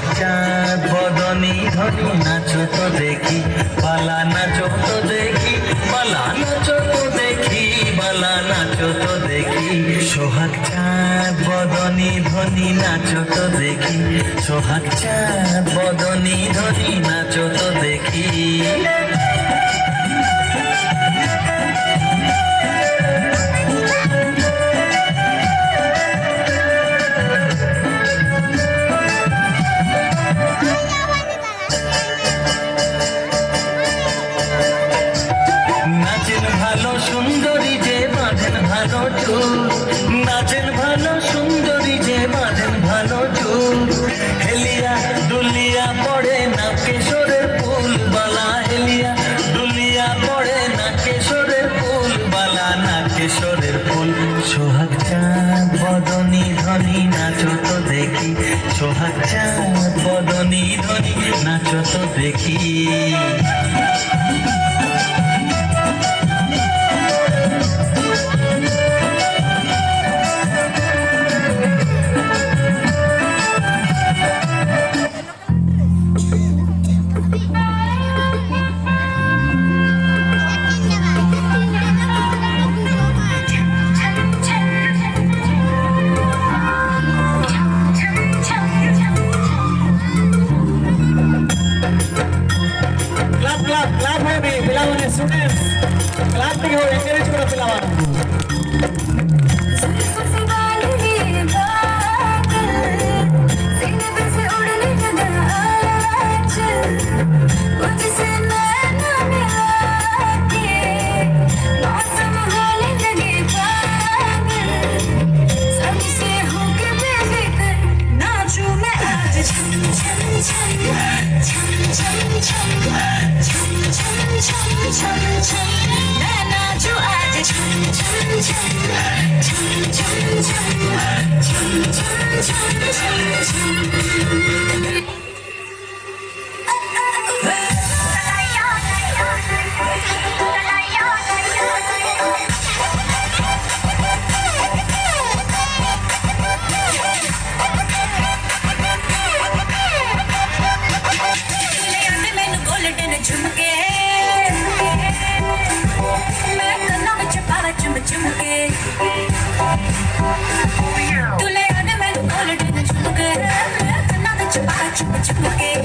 সোহাগ চাঁদ বদনী ধনী নাচো তো দেখি বালা নাচো তো দেখি বালা নাচো তো দেখি বালা নাচো তো দেখি সোহাগ চাঁদ বদনী ধনী নাচো তো দেখি সোহাগ চাঁদ বদনী ধনী নাচো তো দেখি নাচেন ভালো সুন্দরী যে বাঁধেন ভালো চুল নাচেন ভালো সুন্দরী যে বাঁধেন ভালো চুল হেলিয়া দুলিয়া পড়ে না কেশরের ফুল বালা হেলিয়া দুলিয়া পড়ে না কেশরের ফুল বালা না কেশরের ফুল সোহাগ চাঁদ বদনী ধনী নাচো তো দেখি সোহাগ চাঁদ বদনী ধনী নাচো তো দেখি క్లాప్ హోగి పిల్లలని స్టూడెంట్స్ క్లాప్ కి హో ఎంకరేజ్ కూడా పిల్లవాళ్ళకు Chum chum